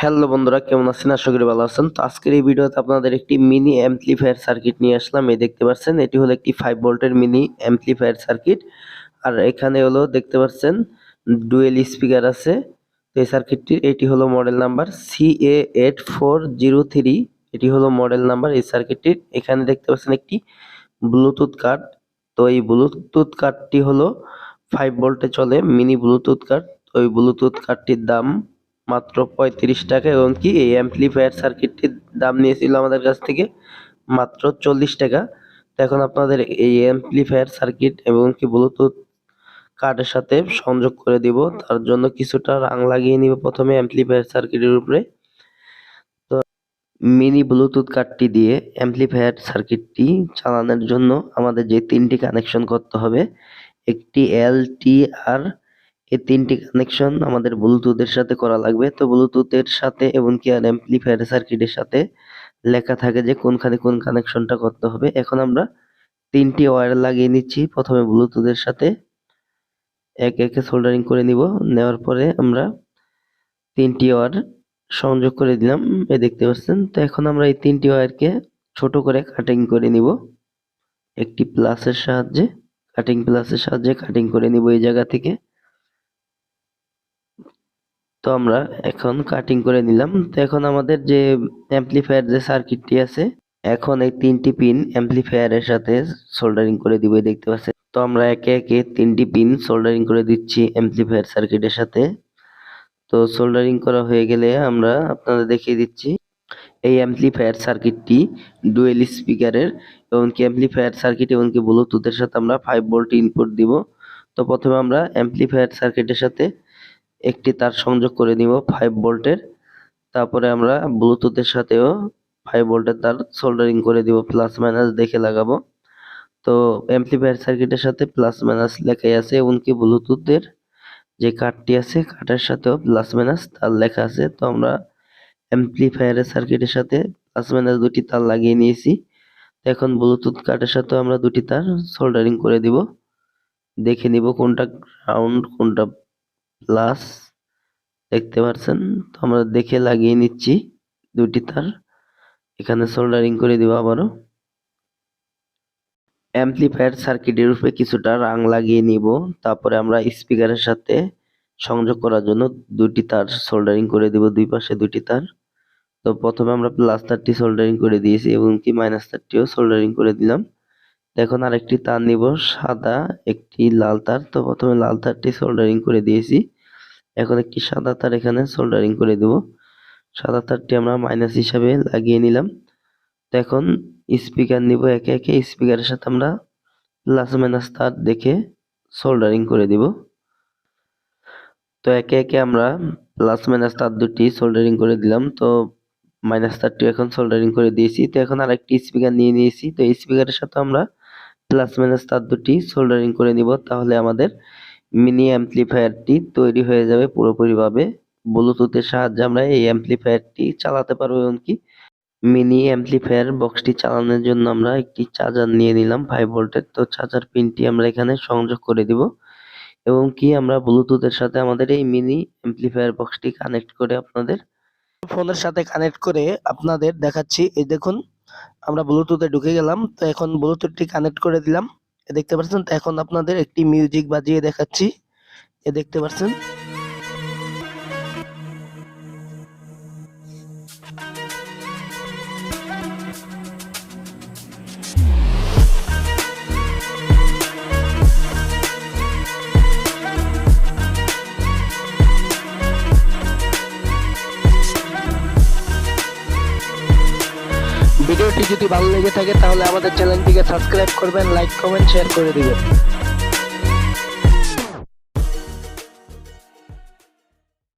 Hello বন্ধুরা, কেমন আছেন? আশা করি ভালো আছেন। তো আজকের এই ভিডিওতে আপনাদের একটি মিনি অ্যাম্পলিফায়ার সার্কিট নিয়ে আসলাম। এই দেখতে পাচ্ছেন, এটি হলো একটি 5 ভোল্টের মিনি অ্যাম্পলিফায়ার সার্কিট। আর এখানে হলো দেখতে পাচ্ছেন ডুয়েল স্পিকার আছে। তো এই সার্কিটটির এটি হলো মডেল নাম্বার CA8403। এটি হলো মডেল নাম্বার এই সার্কিটটির। এখানে দেখতে পাচ্ছেন একটি ব্লুটুথ কার্ড। তো এই ব্লুটুথ কার্ডটি হলো 5 ভোল্টে চলে, মিনি ব্লুটুথ কার্ড। তো এই ব্লুটুথ কার্ডটির দাম মাত্র 35 টাকা, এবং কি এই অ্যাম্পলিফায়ার সার্কিটটির দাম নিয়েছিল আমাদের কাছ থেকে মাত্র 40 টাকা। তো এখন আপনাদের এই অ্যাম্পলিফায়ার সার্কিট এবং কি ব্লুটুথ কার্ডের সাথে সংযোগ করে দিব। তার জন্য কিছুটা রাং লাগিয়ে নিব প্রথমে অ্যাম্পলিফায়ার সার্কিটের উপরে। তো মিনি ব্লুটুথ কার্ডটি দিয়ে অ্যাম্পলিফায়ার সার্কিটটি চালানোর জন্য আমাদের যে 3টি কানেকশন করতে হবে, একটি LT আর এই 3টি কানেকশন আমাদের ব্লুটুথের সাথে করা লাগবে। তো ব্লুটুথের সাথে এবং কি আর অ্যাম্পলিফায়ার সার্কিটের সাথে লেখা থাকে যে কোনখানে কোন কানেকশনটা করতে হবে। এখন আমরা 3টি ওয়্যার লাগিয়ে নিচ্ছি প্রথমে ব্লুটুথের সাথে, একে একে সোল্ডারিং করে নিব। নেওয়ার পরে আমরা 3টি ওয়্যার সংযোগ করে দিলাম, এই দেখতে পাচ্ছেন। তো এখন আমরা এই 3টি ওয়্যারকে ছোট করে কাটিং করে নিব, একটি প্লাসের সাহায্যে কাটিং করে নিব এই জায়গা থেকে। তো আমরা এখন কাটিং করে নিলাম। তো এখন আমাদের যে অ্যাম্পলিফায়ার যে সার্কিটটি আছে, এখন এই 3টি পিন অ্যাম্পলিফায়ারের সাথে সোল্ডারিং করে দিব, দেখতে পাচ্ছেন। তো আমরা একে একে 3টি পিন সোল্ডারিং করে দিচ্ছি অ্যাম্পলিফায়ার সার্কিটের সাথে। তো সোল্ডারিং করা হয়ে গেলে আমরা আপনাদের দেখিয়ে দিচ্ছি। এই অ্যাম্পলিফায়ার সার্কিটটি ডুয়েল স্পিকারের, এবং কি অ্যাম্পলিফায়ার সার্কিট এবং কি ব্লুটুথের সাথে আমরা 5 ভোল্ট ইনপুট দিব। তো প্রথমে আমরা অ্যাম্পলিফায়ার সার্কিটের সাথে একটি তার সংযোগ করে নিব 5 ভোল্টের। তারপরে আমরা ব্লুটুথের সাথেও 5 ভোল্টের তার সোল্ডারিং করে দিব, প্লাস মাইনাস দেখে লাগাবো। তো অ্যাম্পলিফায়ার সার্কিটের সাথে প্লাস মাইনাস লেখাই আছে, এমনকি ব্লুটুথের যে কার্ডটি আছে কার্ডের সাথেও প্লাস মাইনাস তার লেখা আছে। তো আমরা অ্যাম্পলিফায়ারের সার্কিটের সাথে প্লাস মাইনাস দুটি তার লাগিয়ে নিয়েছি। এখন ব্লুটুথ কার্ডের সাথেও আমরা দুটি তার সোল্ডারিং করে দিব, দেখে নিব কোনটা গ্রাউন্ড কোনটা প্লাস, দেখতে পাচ্ছেন। তো আমরা দেখে লাগিয়ে নিচ্ছি দুটি তার, এখানে সোল্ডারিং করে দিব আবারও। অ্যাম্পলিফায়ার সার্কিটের উপরে কিছুটা রাং লাগিয়ে নিব, তারপরে আমরা স্পিকারের সাথে সংযোগ করার জন্য দুটি তার সোল্ডারিং করে দিব, দুই পাশে দুটি তার। তো প্রথমে আমরা প্লাস তারটি সোল্ডারিং করে দিয়েছি এবং কি মাইনাস তারটিও সোল্ডারিং করে দিলাম। এখন আরেকটি তার নিব, সাদা একটি লাল তার। তো প্রথমে লাল তারটি সোল্ডারিং করে দিয়েছি, এখন একটি সাদা তার এখানে সোল্ডারিং করে দেব। সাদা তারটি আমরা মাইনাস হিসাবে লাগিয়ে নিলাম। তো এখন স্পিকার নিব, একে একে স্পিকারের সাথে আমরা প্লাস মাইনাস তার দেখে সোল্ডারিং করে দিব। তো একে একে আমরা প্লাস মাইনাস তার দুটি সোল্ডারিং করে দিলাম। তো মাইনাস তারটি এখন সোল্ডারিং করে দিয়েছি। তো এখন আরেকটি স্পিকার নিয়ে নিয়েছি, তো এই স্পিকারের সাথে আমরা প্লাস মাইনাস তার দুটি সোল্ডারিং করে নিব। তাহলে আমাদের মিনি অ্যাম্পলিফায়ারটি তৈরি হয়ে যাবে পুরোপুরিভাবে। ব্লুটুথের সাহায্যে আমরা এই অ্যাম্পলিফায়ারটি চালাতে পারবো, এমনকি মিনি অ্যাম্পলিফায়ার বক্সটি চালানোর জন্য আমরা একটি চার্জার নিয়ে নিলাম 5 ভোল্টের। তো চার্জার পিনটি আমরা এখানে সংযোগ করে দিব, এবং কি আমরা ব্লুটুথের সাথে আমাদের এই মিনি অ্যাম্পলিফায়ার বক্সটি কানেক্ট করে আপনাদের ফোনের সাথে কানেক্ট করে আপনাদের দেখাচ্ছি। এই দেখুন, আমরা ব্লুটুথে ঢুকে গেলাম। তো এখন ব্লুটুথটি কানেক্ট করে দিলাম, দেখতে পাচ্ছেন। তো এখন আপনাদের একটি মিউজিক বাজিয়ে দেখাচ্ছি, দেখতে পাচ্ছেন। ভিডিওটি যদি ভালো লেগে থাকে তাহলে আমাদের চ্যানেলটিকে সাবস্ক্রাইব করবেন, লাইক কমেন্ট শেয়ার করে দিবেন।